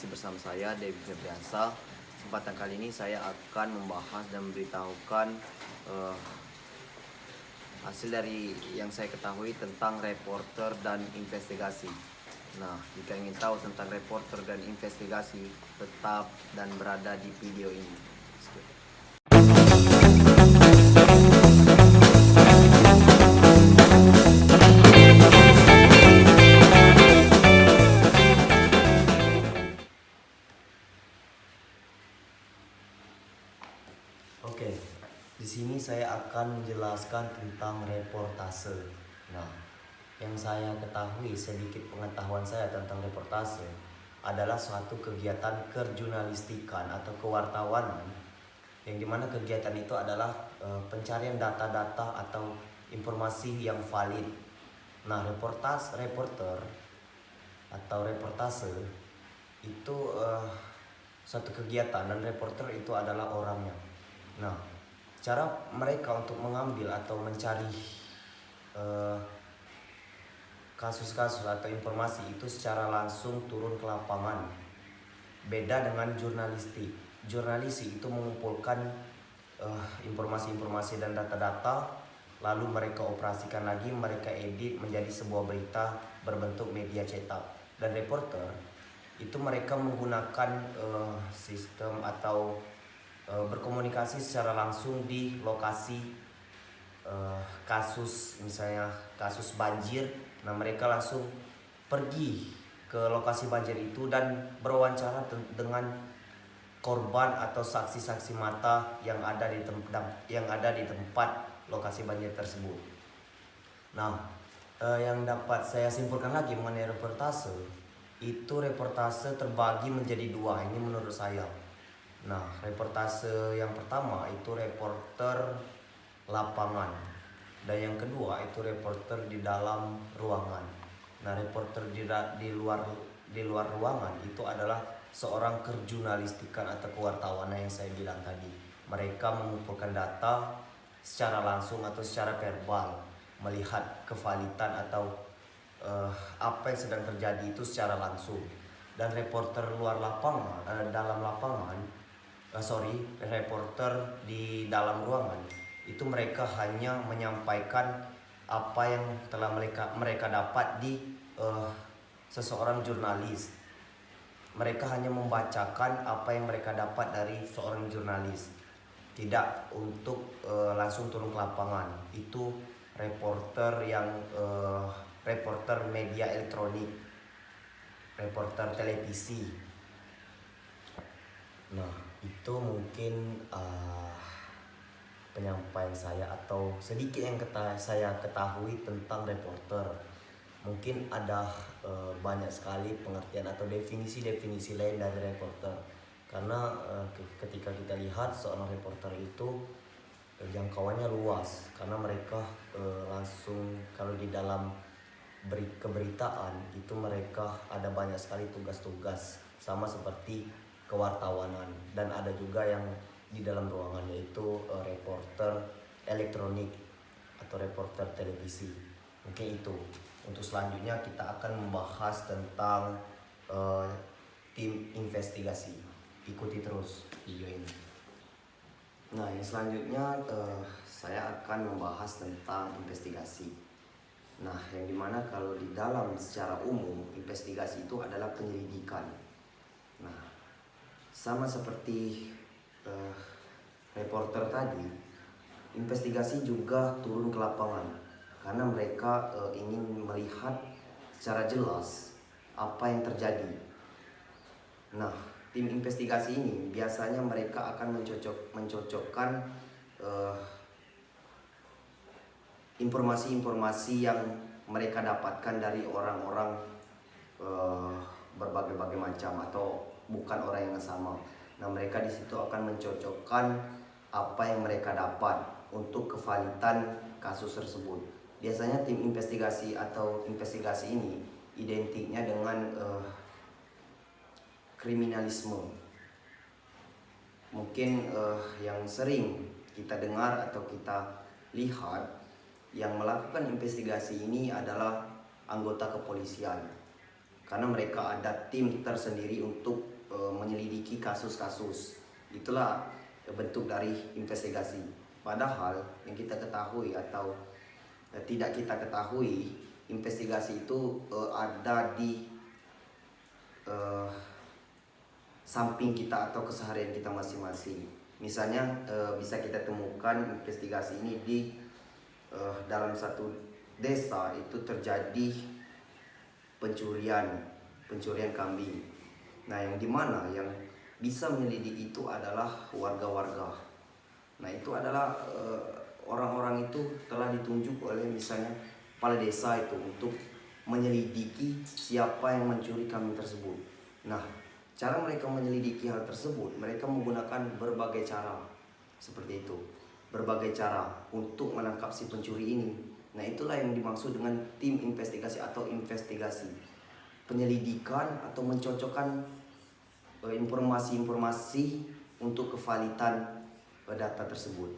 masih bersama saya Devi Febriansa. Kesempatan kali ini saya akan membahas dan memberitahukan hasil dari yang saya ketahui tentang reporter dan investigasi. Nah, jika ingin tahu tentang reporter dan investigasi, tetap dan berada di video ini. Oke, di sini saya akan menjelaskan tentang reportase. Nah, yang saya ketahui, sedikit pengetahuan saya tentang reportase adalah suatu kegiatan kejurnalistikan atau kewartawanan yang dimana kegiatan itu adalah pencarian data-data atau informasi yang valid. Nah, reporter atau reportase itu suatu kegiatan, dan reporter itu adalah orangnya. Nah, cara mereka untuk mengambil atau mencari kasus-kasus atau informasi itu secara langsung turun ke lapangan. Beda dengan jurnalistik. Jurnalistik itu mengumpulkan informasi-informasi dan data-data, lalu mereka operasikan lagi, mereka edit menjadi sebuah berita berbentuk media cetak. Dan reporter itu mereka menggunakan sistem atau berkomunikasi secara langsung di lokasi kasus, misalnya kasus banjir. Nah, mereka langsung pergi ke lokasi banjir itu dan berwawancara dengan korban atau saksi-saksi mata yang ada di tempat lokasi banjir tersebut. Nah, yang dapat saya simpulkan lagi mengenai reportase, itu reportase terbagi menjadi dua, ini menurut saya. Nah, reportase yang pertama itu reporter lapangan, dan yang kedua itu reporter di dalam ruangan. Nah, reporter di luar ruangan itu adalah seorang kejurnalistikan atau kewartawanan yang saya bilang tadi. Mereka mengumpulkan data secara langsung atau secara verbal, melihat kevalitan atau apa yang sedang terjadi itu secara langsung. Dan reporter reporter di dalam ruangan itu mereka hanya menyampaikan apa yang telah mereka dapat di seseorang jurnalis. Mereka hanya membacakan apa yang mereka dapat dari seorang jurnalis, tidak untuk langsung turun ke lapangan. Itu reporter media elektronik, reporter televisi. Nah, itu mungkin penyampaian saya atau sedikit yang saya ketahui tentang reporter. Mungkin ada banyak sekali pengertian atau definisi-definisi lain dari reporter. Karena ketika kita lihat seorang reporter itu jangkauannya luas, karena mereka langsung kalau di dalam keberitaan itu mereka ada banyak sekali tugas-tugas sama seperti kewartawanan, dan ada juga yang di dalam ruangan yaitu reporter elektronik atau reporter televisi. Mungkin itu. Untuk selanjutnya kita akan membahas tentang tim investigasi. Ikuti terus video ini. Nah, yang selanjutnya saya akan membahas tentang investigasi. Nah, yang dimana kalau di dalam secara umum investigasi itu adalah penyelidikan. Nah, sama seperti reporter tadi, investigasi juga turun ke lapangan karena mereka ingin melihat secara jelas apa yang terjadi. Nah, tim investigasi ini biasanya mereka akan mencocokkan informasi-informasi yang mereka dapatkan dari orang-orang berbagai macam atau bukan orang yang sama. Nah, mereka di situ akan mencocokkan apa yang mereka dapat untuk kevalitan kasus tersebut. Biasanya tim investigasi atau investigasi ini identiknya dengan kriminalisme. Mungkin yang sering kita dengar atau kita lihat, yang melakukan investigasi ini adalah anggota kepolisian. karena mereka ada tim tersendiri untuk menyelidiki kasus-kasus. Itulah bentuk dari investigasi. Padahal yang kita ketahui atau tidak kita ketahui, investigasi itu ada di samping kita atau keseharian kita masing-masing. Misalnya bisa kita temukan investigasi ini di dalam satu desa itu terjadi pencurian kambing. Nah, yang dimana yang bisa menyelidiki itu adalah warga-warga. Nah, itu adalah orang-orang itu telah ditunjuk oleh misalnya kepala desa itu untuk menyelidiki siapa yang mencuri kambing tersebut. Nah, cara mereka menyelidiki hal tersebut, mereka menggunakan berbagai cara seperti itu, berbagai cara untuk menangkap si pencuri ini. Nah, itulah yang dimaksud dengan tim investigasi atau investigasi, penyelidikan atau mencocokkan informasi-informasi untuk kevalitan data tersebut.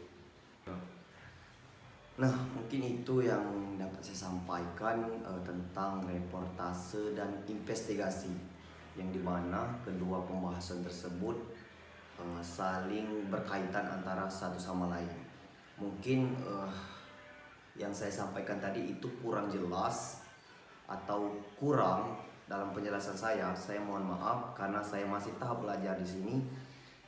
Nah, mungkin itu yang dapat saya sampaikan tentang reportase dan investigasi, yang dimana kedua pembahasan tersebut saling berkaitan antara satu sama lain. Mungkin yang saya sampaikan tadi itu kurang jelas atau kurang dalam penjelasan saya mohon maaf karena saya masih tahap belajar di sini.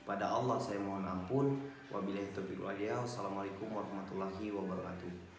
Pada Allah saya mohon ampun. Wabillahi taufiq wal hidayah. Wassalamualaikum warahmatullahi wabarakatuh.